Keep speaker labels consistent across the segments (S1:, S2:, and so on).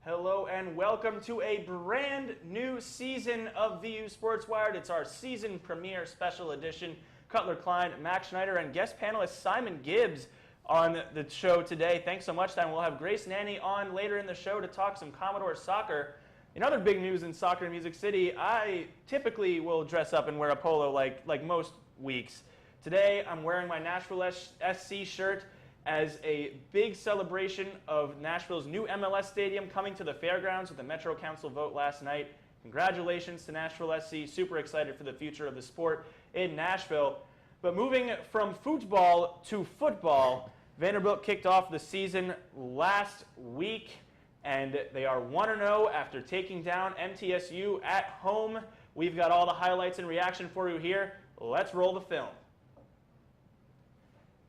S1: Hello and welcome to a brand new season of VU Sports Wired. It's our season premiere special edition. Cutler Klein, Max Schneider, and guest panelist Simon Gibbs on the show today. Thanks so much, Simon. We'll have Grace Nanney on later in the show to talk some Commodore soccer. In other big news in soccer in Music City, I typically will dress up and wear a polo like most weeks. Today, I'm wearing my Nashville SC shirt as a big celebration of Nashville's new MLS stadium coming to the fairgrounds with the Metro Council vote last night. Congratulations to Nashville SC. Super excited for the future of the sport in Nashville. But moving from football to football, Vanderbilt kicked off the season last week, and they are 1-0 after taking down MTSU at home. We've got all the highlights and reaction for you here. Let's roll the film.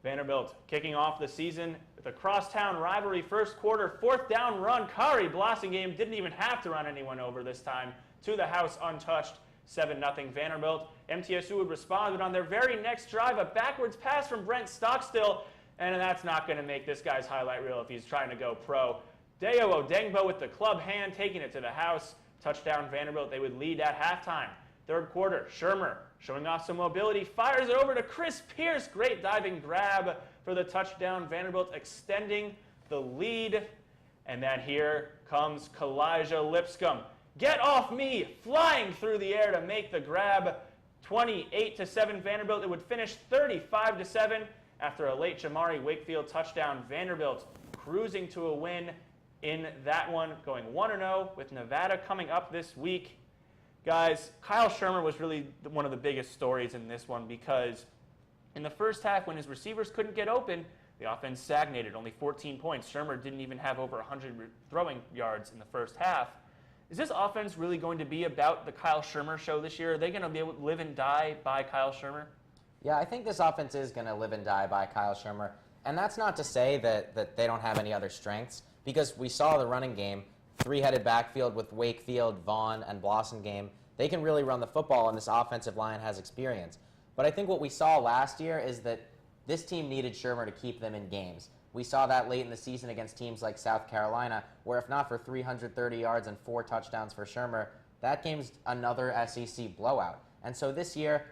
S1: Vanderbilt kicking off the season with a crosstown rivalry first quarter, fourth down run. Kari Blossingame didn't even have to run anyone over this time. To the house untouched, 7-0 Vanderbilt. MTSU would respond, but on their very next drive, a backwards pass from Brent Stockstill, and that's not going to make this guy's highlight reel if he's trying to go pro. Deo Odengbo with the club hand, taking it to the house. Touchdown Vanderbilt. They would lead at halftime. Third quarter, Shermer, showing off some mobility, fires it over to Chris Pierce. Great diving grab for the touchdown. Vanderbilt extending the lead. And then here comes Kalijah Lipscomb. Get off me, flying through the air to make the grab. 28-7 Vanderbilt. It would finish 35-7 after a late Jamari Wakefield touchdown. Vanderbilt cruising to a win in that one, going 1-0 with Nevada coming up this week. Guys, Kyle Shermer was really one of the biggest stories in this one because in the first half, when his receivers couldn't get open, the offense stagnated, only 14 points. Shermer didn't even have over 100 throwing yards in the first half. Is this offense really going to be about the Kyle Shermer show this year? Are they going to be able to live and die by Kyle Shermer?
S2: Yeah, I think this offense is going to live and die by Kyle Shermer. And that's not to say that they don't have any other strengths, because we saw the running game, three-headed backfield with Wakefield, Vaughn, and Blossingame. They can really run the football, and this offensive line has experience. But I think what we saw last year is that this team needed Shermer to keep them in games. We saw that late in the season against teams like South Carolina, where if not for 330 yards and 4 touchdowns for Shermer, that game's another SEC blowout. And so this year,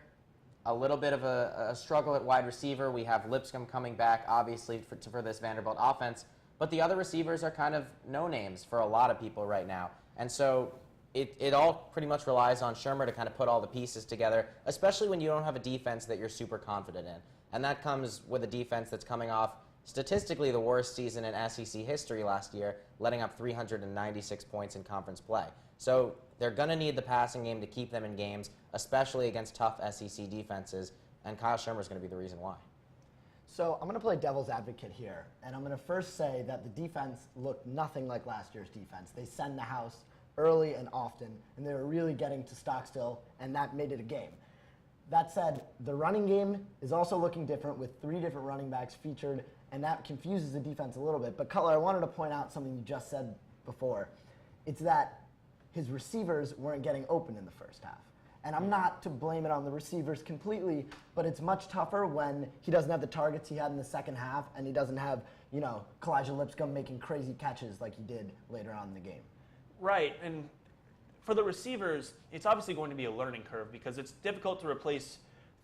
S2: a little bit of a struggle at wide receiver. We have Lipscomb coming back, obviously, for this Vanderbilt offense. But the other receivers are kind of no-names for a lot of people right now. And so it all pretty much relies on Shermer to kind of put all the pieces together, especially when you don't have a defense that you're super confident in. And that comes with a defense that's coming off statistically the worst season in SEC history last year, letting up 396 points in conference play. So they're going to need the passing game to keep them in games, especially against tough SEC defenses, and Kyle Shermer is going to be the reason why.
S3: So I'm going to play devil's advocate here, and I'm going to first say that the defense looked nothing like last year's defense. They send the house early and often, and they were really getting to Stockstill, and that made it a game. That said, the running game is also looking different with 3 different running backs featured, and that confuses the defense a little bit. But Cutler, I wanted to point out something you just said before. It's that his receivers weren't getting open in the first half. And I'm not to blame it on the receivers completely, but it's much tougher when he doesn't have the targets he had in the second half, and he doesn't have, Kalijah Lipscomb making crazy catches like he did later on in the game.
S1: Right, and for the receivers, it's obviously going to be a learning curve because it's difficult to replace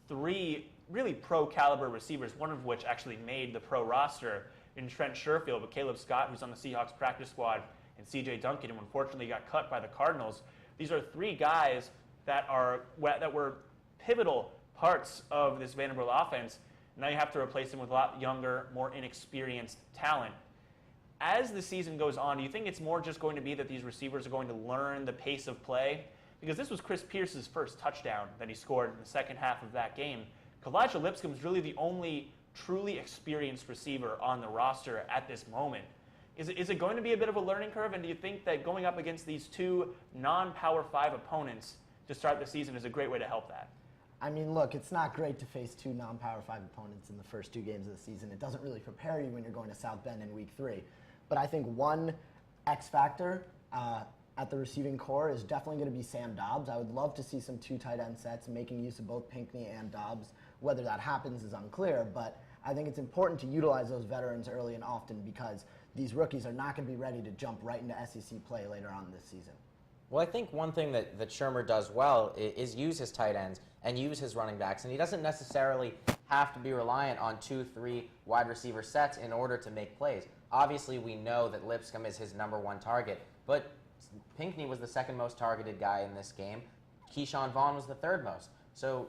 S1: 3 really pro-caliber receivers, one of which actually made the pro roster in Trent Sherfield, but Caleb Scott, who's on the Seahawks practice squad, and C.J. Duncan, who unfortunately got cut by the Cardinals. These are 3 guys that were pivotal parts of this Vanderbilt offense. Now you have to replace them with a lot younger, more inexperienced talent. As the season goes on, do you think it's more just going to be that these receivers are going to learn the pace of play? Because this was Chris Pierce's first touchdown that he scored in the second half of that game. Kalijah Lipscomb is really the only truly experienced receiver on the roster at this moment. Is it going to be a bit of a learning curve, and do you think that going up against these 2 non-Power 5 opponents to start the season is a great way to help that?
S3: I mean, look, it's not great to face 2 non-Power 5 opponents in the first 2 games of the season. It doesn't really prepare you when you're going to South Bend in week 3. But I think one X factor at the receiving core is definitely going to be Sam Dobbs. I would love to see some 2 tight end sets making use of both Pinckney and Dobbs. Whether that happens is unclear, but I think it's important to utilize those veterans early and often because these rookies are not going to be ready to jump right into SEC play later on this season.
S2: Well, I think one thing that Shermer does well is use his tight ends and use his running backs, and he doesn't necessarily have to be reliant on 2-3 wide receiver sets in order to make plays. Obviously, we know that Lipscomb is his #1 target, but Pinckney was the second most targeted guy in this game. Keyshawn Vaughn was the third most. So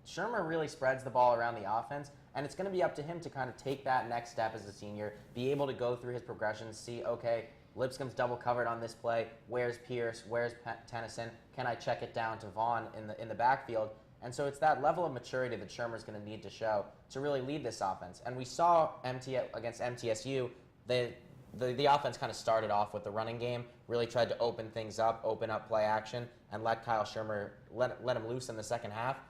S2: Shermer really spreads the ball around the offense, and it's going to be up to him to kind of take that next step as a senior, be able to go through his progressions, see, okay, Lipscomb's double covered on this play. Where's Pierce? Where's Tennyson? Can I check it down to Vaughn in the backfield? And so it's that level of maturity that Shermer's going to need to show to really lead this offense. And we saw against MTSU, the offense kind of started off with the running game, really tried to open things up, open up play action, and let Kyle Shermer let him loose in the second half.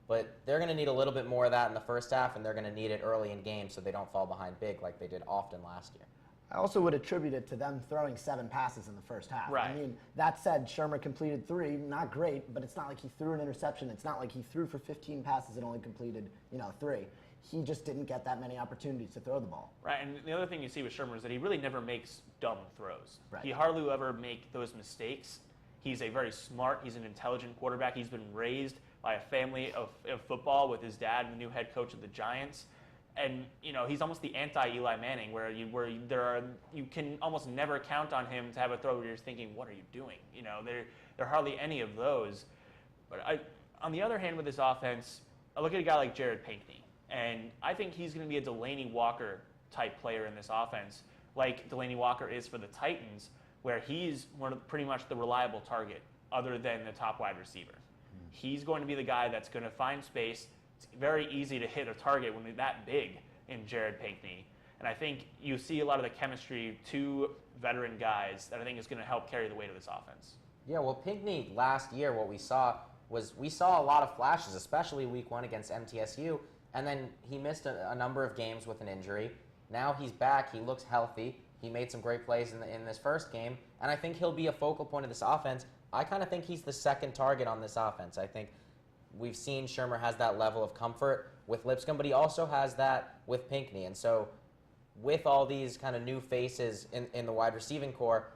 S2: But they're going to need a little bit more of that in the first half, and they're going to need it early in games so they don't fall behind big like they did often last year.
S3: I also would attribute it to them throwing 7 passes in the first half.
S1: Right.
S3: I mean, that said, Shermer completed 3, not great, but it's not like he threw an interception. It's not like he threw for 15 passes and only completed, 3. He just didn't get that many opportunities to throw the ball.
S1: Right, and the other thing you see with Shermer is that he really never makes dumb throws.
S3: Right.
S1: He hardly will ever make those mistakes. He's a very smart, he's an intelligent quarterback. He's been raised by a family of football with his dad, the new head coach of the Giants. And he's almost the anti-Eli Manning, where you can almost never count on him to have a throw where you're thinking, what are you doing? There are hardly any of those. But on the other hand, with this offense, I look at a guy like Jared Pinckney, and I think he's going to be a Delanie Walker type player in this offense, like Delanie Walker is for the Titans, where he's pretty much the reliable target, other than the top wide receiver. He's going to be the guy that's going to find space. It's very easy to hit a target when they're that big in Jared Pinckney. And I think you see a lot of the chemistry, 2 veteran guys, that I think is going to help carry the weight of this offense.
S2: Yeah, well, Pinckney last year, what we saw a lot of flashes, especially week 1 against MTSU, and then he missed a number of games with an injury. Now he's back. He looks healthy. He made some great plays in this first game, and I think he'll be a focal point of this offense. I kind of think he's the second target on this offense. I think we've seen Shermer has that level of comfort with Lipscomb, but he also has that with Pinckney. And so with all these kind of new faces in the wide receiving core,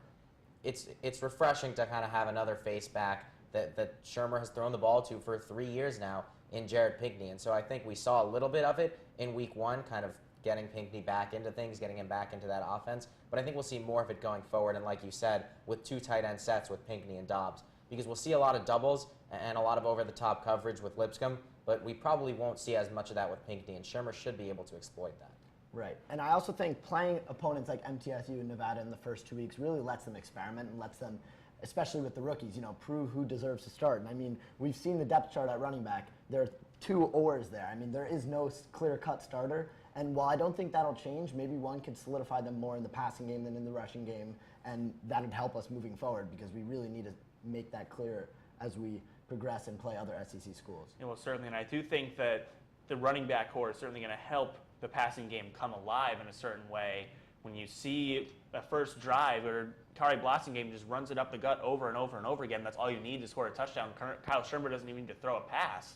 S2: it's refreshing to kind of have another face back that Shermer has thrown the ball to for 3 years now in Jared Pinckney. And so I think we saw a little bit of it in week 1, kind of getting Pinckney back into things, getting him back into that offense. But I think we'll see more of it going forward, and like you said, with 2 tight end sets with Pinckney and Dobbs, because we'll see a lot of doubles and a lot of over-the-top coverage with Lipscomb, but we probably won't see as much of that with Pinckney, and Shermer should be able to exploit that.
S3: Right. And I also think playing opponents like MTSU and Nevada in the first 2 weeks really lets them experiment and lets them, especially with the rookies, prove who deserves to start. And I mean, we've seen the depth chart at running back. There are 2 oars there. I mean, there is no clear-cut starter. And while I don't think that'll change, maybe one could solidify them more in the passing game than in the rushing game, and that would help us moving forward because we really need to make that clear as we progress and play other SEC schools.
S1: Yeah, well, certainly, and I do think that the running back core is certainly going to help the passing game come alive in a certain way. When you see a first drive or Kari Blasingame just runs it up the gut over and over and over again, that's all you need to score a touchdown. Kyle Shermer doesn't even need to throw a pass.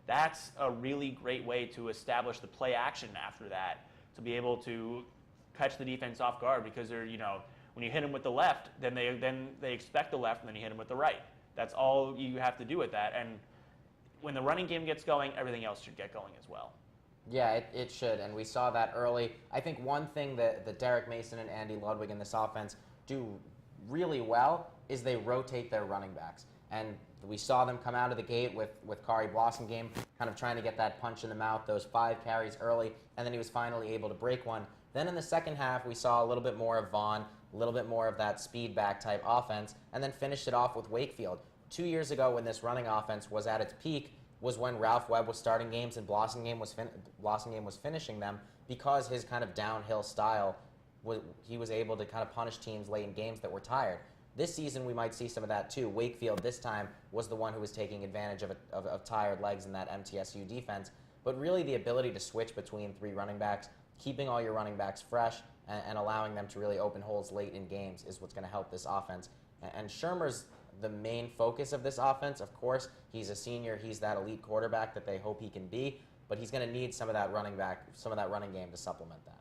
S1: That's a really great way to establish the play action after that, to be able to catch the defense off guard, because they're, when you hit them with the left, then they expect the left, and then you hit them with the right. That's all you have to do with that. And when the running game gets going, everything else should get going as well.
S2: Yeah, it should, and we saw that early. I think one thing that Derek Mason and Andy Ludwig in this offense do really well is they rotate their running backs. And we saw them come out of the gate with Kari Blasingame kind of trying to get that punch in the mouth, those 5 carries early, and then he was finally able to break one. Then in the second half, we saw a little bit more of Vaughn, a little bit more of that speed back type offense, and then finished it off with Wakefield. 2 years ago, when this running offense was at its peak, was when Ralph Webb was starting games and Blasingame was finishing them, because his kind of downhill style, he was able to kind of punish teams late in games that were tired. This season, we might see some of that too. Wakefield this time was the one who was taking advantage of tired legs in that MTSU defense. But really the ability to switch between 3 running backs, keeping all your running backs fresh, and allowing them to really open holes late in games is what's going to help this offense. And Shermer's the main focus of this offense. Of course, he's a senior. He's that elite quarterback that they hope he can be. But he's going to need some of that running game to supplement that.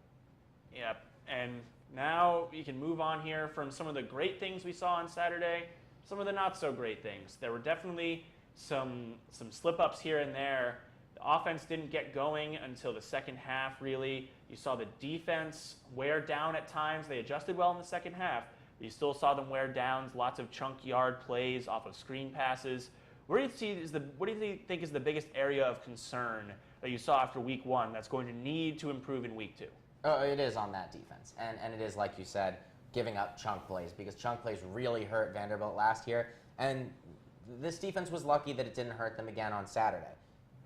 S1: Yeah, and Now we can move on here from some of the great things we saw on Saturday, some of the not so great things. There were definitely some slip-ups here and there. The offense didn't get going until the second half, really. You saw the defense wear down at times. They adjusted well in the second half. But you still saw them wear down. Lots of chunk yard plays off of screen passes. What do you think is the biggest area of concern that you saw after week 1 that's going to need to improve in week 2?
S2: Oh, it is on that defense. And it is, like you said, giving up chunk plays, because chunk plays really hurt Vanderbilt last year. And this defense was lucky that it didn't hurt them again on Saturday.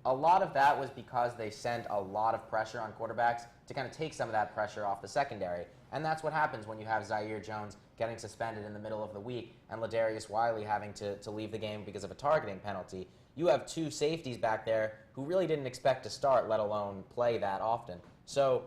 S2: A lot of that was because they sent a lot of pressure on quarterbacks to kind of take some of that pressure off the secondary. And that's what happens when you have Zaire Jones getting suspended in the middle of the week and Ladarius Wiley having to leave the game because of a targeting penalty. You have 2 safeties back there who really didn't expect to start, let alone play that often. So,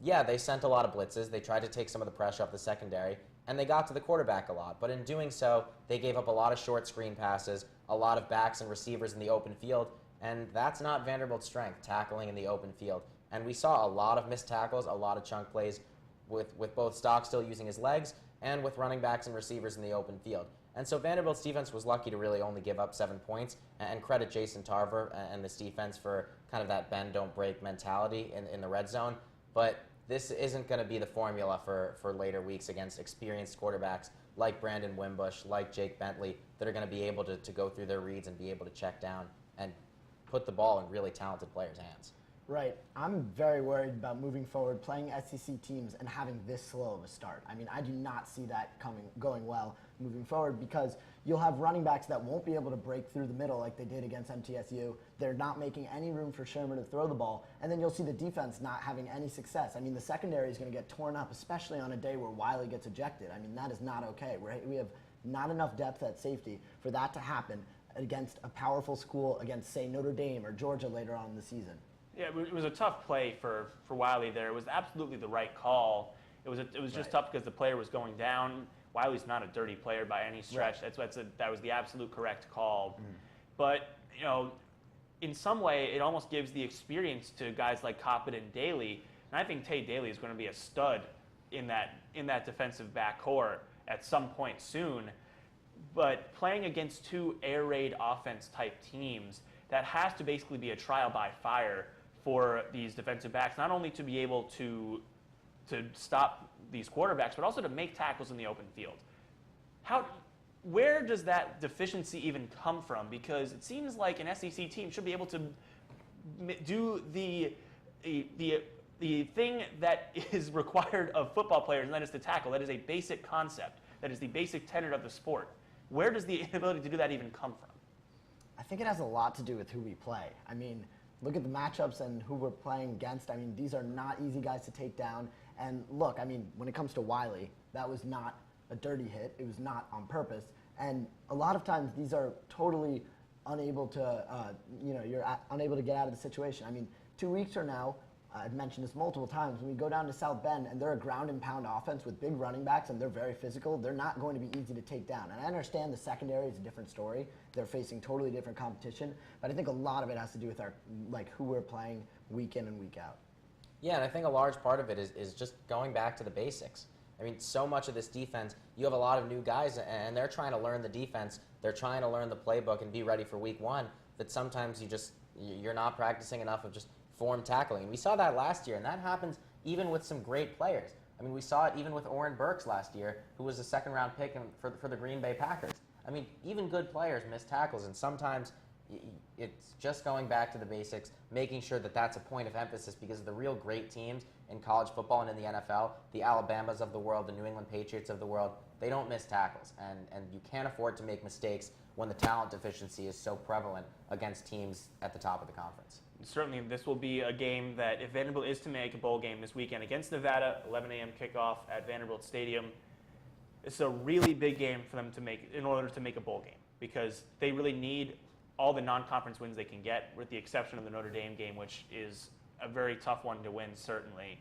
S2: yeah, they sent a lot of blitzes. They tried to take some of the pressure off the secondary, and they got to the quarterback a lot. But in doing so, they gave up a lot of short screen passes, a lot of backs and receivers in the open field, and that's not Vanderbilt's strength, tackling in the open field. And we saw a lot of missed tackles, a lot of chunk plays with both Stockstill using his legs and with running backs and receivers in the open field. And so Vanderbilt's defense was lucky to really only give up 7 points, and credit Jason Tarver and this defense for kind of that bend, don't break mentality in the red zone. But this isn't going to be the formula for later weeks against experienced quarterbacks like Brandon Wimbush, like Jake Bentley, that are going to be able to go through their reads and be able to check down and put the ball in really talented players' hands.
S3: Right. I'm very worried about moving forward, playing SEC teams and having this slow of a start. I mean, I do not see that going well moving forward, because you'll have running backs that won't be able to break through the middle like they did against MTSU. They're not making any room for Shermer to throw the ball. And then you'll see the defense not having any success. I mean, the secondary is going to get torn up, especially on a day where Wiley gets ejected. I mean, that is not okay. Right? We have not enough depth at safety for that to happen against a powerful school, against, say, Notre Dame or Georgia later on in the season.
S1: Yeah, it was a tough play for Wiley there. It was absolutely the right call. It was just
S3: Right.
S1: tough because the player was going down. Wiley's not a dirty player by any stretch.
S3: Right.
S1: That was the absolute correct call. But, in some way, it almost gives the experience to guys like Coppett and Daly. And I think Tate Daly is going to be a stud in that defensive backcourt at some point soon. But playing against 2 air raid offense type teams, that has to basically be a trial by fire for these defensive backs, not only to be able to stop these quarterbacks, but also to make tackles in the open field. Where does that deficiency even come from? Because it seems like an SEC team should be able to do the thing that is required of football players, and that is to tackle. That is a basic concept. That is the basic tenet of the sport. Where does the ability to do that even come from?
S3: I think it has a lot to do with who we play. I mean, look at the matchups and who we're playing against. I mean, these are not easy guys to take down. And look, I mean, when it comes to Wiley, that was not a dirty hit. It was not on purpose. And a lot of times these are totally unable to, you're unable to get out of the situation. I mean, 2 weeks from now, I've mentioned this multiple times, when we go down to South Bend and they're a ground and pound offense with big running backs and they're very physical, they're not going to be easy to take down. And I understand the secondary is a different story. They're facing totally different competition. But I think a lot of it has to do with who we're playing week in and week out.
S2: Yeah, and I think a large part of it is just going back to the basics. I mean, so much of this defense, you have a lot of new guys, and they're trying to learn the defense. They're trying to learn the playbook and be ready for week 1, that sometimes you're not practicing enough of just form tackling. And we saw that last year, and that happens even with some great players. I mean, we saw it even with Oren Burks last year, who was a second-round pick for the Green Bay Packers. I mean, even good players miss tackles, and sometimes it's just going back to the basics, making sure that that's a point of emphasis, because the real great teams in college football and in the NFL, the Alabamas of the world, the New England Patriots of the world, they don't miss tackles. And you can't afford to make mistakes when the talent deficiency is so prevalent against teams at the top of the conference.
S1: Certainly, this will be a game that, if Vanderbilt is to make a bowl game this weekend against Nevada, 11 a.m. kickoff at Vanderbilt Stadium, it's a really big game for them to make in order to make a bowl game, because they really need all the non-conference wins they can get, with the exception of the Notre Dame game, which is a very tough one to win, certainly.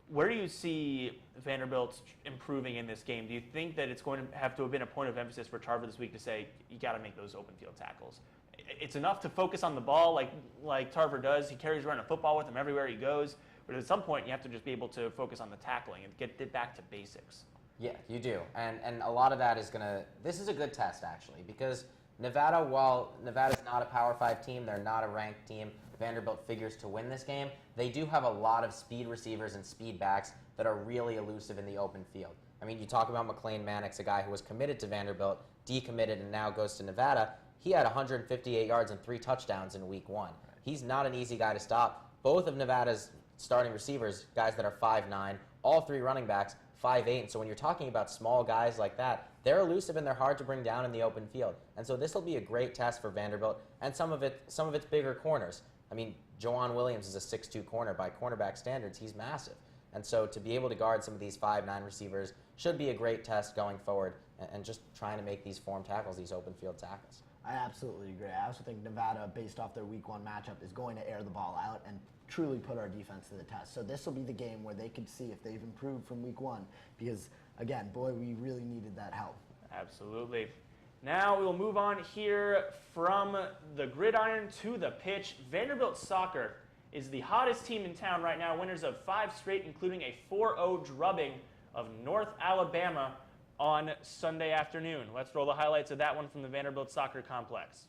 S1: Where do you see Vanderbilt improving in this game? Do you think that it's going to have been a point of emphasis for Tarver this week to say, you got to make those open field tackles? It's enough to focus on the ball like Tarver does. He carries around a football with him everywhere he goes. But at some point, you have to just be able to focus on the tackling and get it back to basics.
S2: Yeah, you do. And a lot of that is this is a good test, actually, because Nevada, while Nevada's not a Power 5 team, they're not a ranked team, Vanderbilt figures to win this game, they do have a lot of speed receivers and speed backs that are really elusive in the open field. I mean, you talk about McLean Mannix, a guy who was committed to Vanderbilt, decommitted, and now goes to Nevada. He had 158 yards and 3 touchdowns in week 1. He's not an easy guy to stop. Both of Nevada's starting receivers, guys that are 5'9", all 3 running backs, 5'8". And so when you're talking about small guys like that, they're elusive and they're hard to bring down in the open field. And so this will be a great test for Vanderbilt and some of its bigger corners. I mean, Jawan Williams is a 6'2" corner. By cornerback standards, he's massive. And so to be able to guard some of these 5'9" receivers should be a great test going forward and just trying to make these form tackles, these open field tackles.
S3: I absolutely agree. I also think Nevada, based off their week 1 matchup, is going to air the ball out and truly put our defense to the test. So this will be the game where they can see if they've improved from week 1 because, again, boy, we really needed that help.
S1: Absolutely. Now we will move on here from the gridiron to the pitch. Vanderbilt Soccer is the hottest team in town right now, winners of 5 straight, including a 4-0 drubbing of North Alabama on Sunday afternoon. Let's roll the highlights of that one from the Vanderbilt Soccer Complex.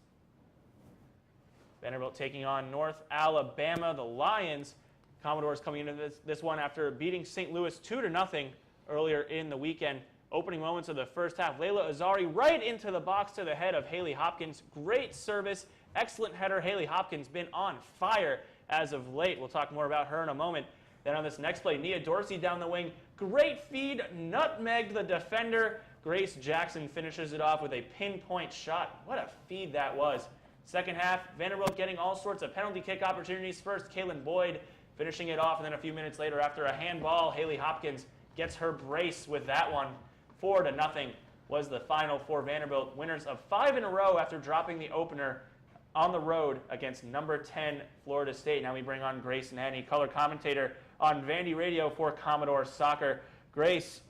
S1: Vanderbilt taking on North Alabama, the Lions. Commodores coming into this one after beating St. Louis 2-0 earlier in the weekend. Opening moments of the first half, Layla Azari right into the box to the head of Haley Hopkins. Great service, excellent header. Haley Hopkins been on fire as of late. We'll talk more about her in a moment. Then on this next play, Nia Dorsey down the wing. Great feed, nutmegged the defender. Grace Jackson finishes it off with a pinpoint shot. What a feed that was. Second half, Vanderbilt getting all sorts of penalty kick opportunities. First, Kaylin Boyd finishing it off, and then a few minutes later, after a handball, Haley Hopkins gets her brace with that one. 4-0 was the final for Vanderbilt. Winners of 5 in a row after dropping the opener on the road against number 10 Florida State. Now we bring on Grace Nanney, color commentator on Vandy Radio for Commodore Soccer. Grace,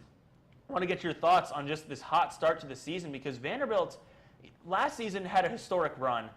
S1: I want to get your thoughts on just this hot start to the season because Vanderbilt last season had a historic run,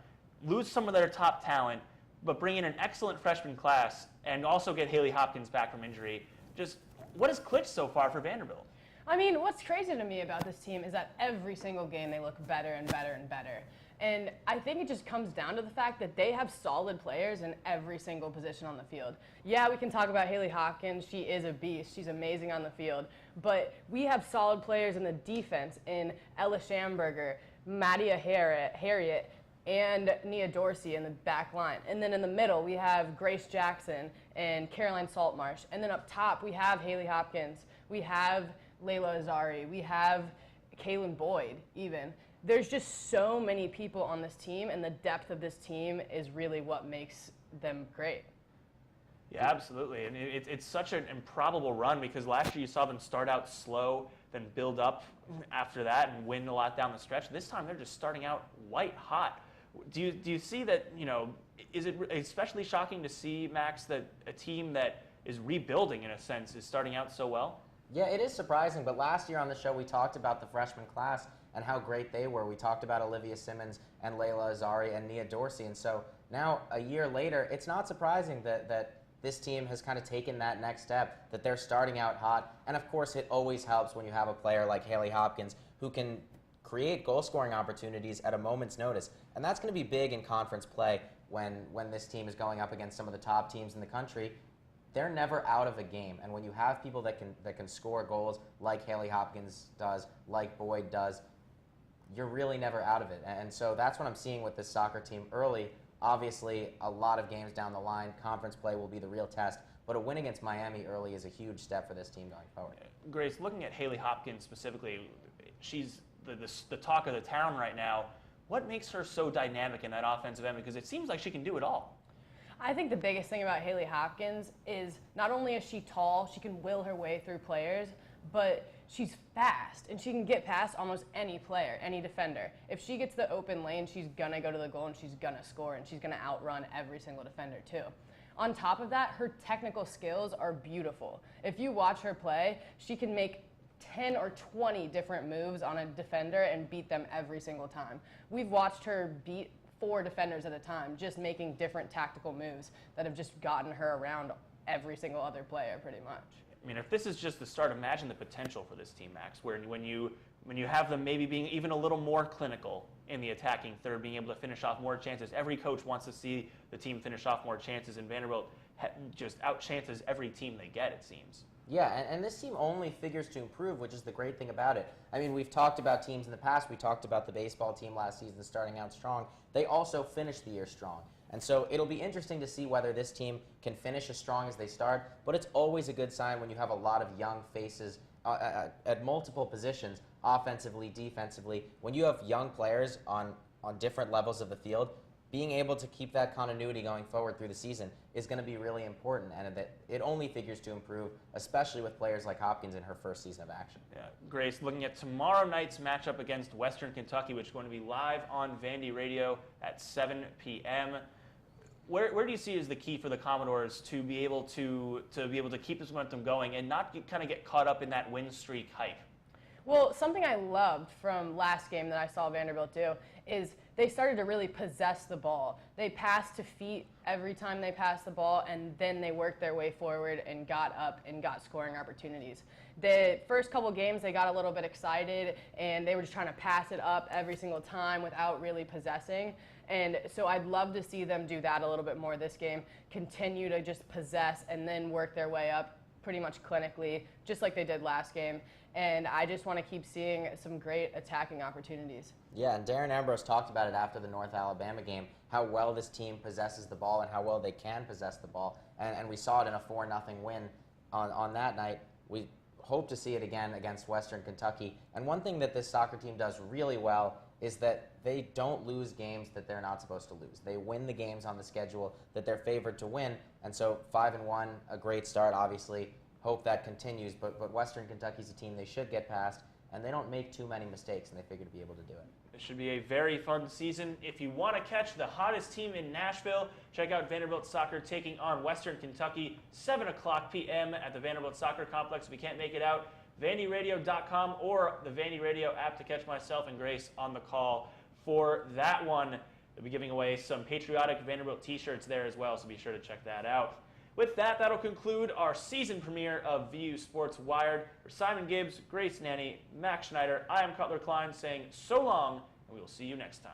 S1: lose some of their top talent, but bring in an excellent freshman class and also get Haley Hopkins back from injury. Just what has clicked so far for Vanderbilt?
S4: I mean, what's crazy to me about this team is that every single game they look better and better and better. And I think it just comes down to the fact that they have solid players in every single position on the field. Yeah, we can talk about Haley Hopkins. She is a beast. She's amazing on the field. But we have solid players in the defense in Ella Schamberger, Mattia Harriet, and Nia Dorsey in the back line. And then in the middle, we have Grace Jackson and Caroline Saltmarsh. And then up top, we have Haley Hopkins. We have Layla Azari. We have Kaylin Boyd, even. There's just so many people on this team, and the depth of this team is really what makes them great.
S1: Yeah, absolutely. And it's such an improbable run because last year you saw them start out slow, then build up after that and win a lot down the stretch. This time they're just starting out white hot. Do you see that, is it especially shocking to see, Max, that a team that is rebuilding in a sense is starting out so well?
S2: Yeah, it is surprising, but last year on the show we talked about the freshman class and how great they were. We talked about Olivia Simmons and Layla Azari and Nia Dorsey, and so now a year later, it's not surprising that this team has kind of taken that next step, that they're starting out hot, and of course it always helps when you have a player like Haley Hopkins who can create goal-scoring opportunities at a moment's notice, and that's going to be big in conference play when this team is going up against some of the top teams in the country. They're never out of a game, and when you have people that can score goals like Haley Hopkins does, like Boyd does, you're really never out of it. And so that's what I'm seeing with this soccer team early. Obviously, a lot of games down the line, conference play will be the real test, but a win against Miami early is a huge step for this team going forward.
S1: Grace, looking at Haley Hopkins specifically, she's the talk of the town right now. What makes her so dynamic in that offensive end? Because it seems like she can do it all.
S4: I think the biggest thing about Haley Hopkins is not only is she tall, she can will her way through players, but she's fast, and she can get past almost any player, any defender. If she gets the open lane, she's going to go to the goal, and she's going to score, and she's going to outrun every single defender, too. On top of that, her technical skills are beautiful. If you watch her play, she can make 10 or 20 different moves on a defender and beat them every single time. We've watched her beat 4 defenders at a time, just making different tactical moves that have just gotten her around every single other player pretty much.
S1: I mean, if this is just the start, imagine the potential for this team, Max, where when you have them maybe being even a little more clinical in the attacking third, being able to finish off more chances. Every coach wants to see the team finish off more chances, and Vanderbilt just out-chances every team they get, it seems.
S2: Yeah, and this team only figures to improve, which is the great thing about it. I mean, we've talked about teams in the past. We talked about the baseball team last season starting out strong. They also finished the year strong. And so it'll be interesting to see whether this team can finish as strong as they start, but it's always a good sign when you have a lot of young faces at multiple positions, offensively, defensively. When you have young players on different levels of the field, being able to keep that continuity going forward through the season is going to be really important, and that it only figures to improve, especially with players like Hopkins in her first season of action.
S1: Yeah, Grace, looking at tomorrow night's matchup against Western Kentucky, which is going to be live on Vandy Radio at 7 p.m. Where do you see as the key for the Commodores to be able to keep this momentum going and not kind of get caught up in that win streak hype?
S4: Well, something I loved from last game that I saw Vanderbilt do is they started to really possess the ball. They passed to feet every time they passed the ball, and then they worked their way forward and got up and got scoring opportunities. The first couple games, they got a little bit excited, and they were just trying to pass it up every single time without really possessing. And so I'd love to see them do that a little bit more this game, continue to just possess and then work their way up pretty much clinically, just like they did last game. And I just want to keep seeing some great attacking opportunities.
S2: Yeah, and Darren Ambrose talked about it after the North Alabama game, how well this team possesses the ball and how well they can possess the ball. And we saw it in a 4-0 win on that night. We hope to see it again against Western Kentucky. And one thing that this soccer team does really well is that they don't lose games that they're not supposed to lose. They win the games on the schedule that they're favored to win. And so 5-1, a great start, obviously. Hope that continues, but Western Kentucky's a team they should get past, and they don't make too many mistakes, and they figure to be able to do it.
S1: It should be a very fun season. If you want to catch the hottest team in Nashville, check out Vanderbilt Soccer taking on Western Kentucky, 7 o'clock p.m. at the Vanderbilt Soccer Complex. If you can't make it out, VandyRadio.com or the Vandy Radio app to catch myself and Grace on the call for that one. They'll be giving away some patriotic Vanderbilt t-shirts there as well, so be sure to check that out. With that, that'll conclude our season premiere of VU Sports Wired. For Simon Gibbs, Grace Nanney, Max Schneider, I am Cutler Klein saying so long, and we will see you next time.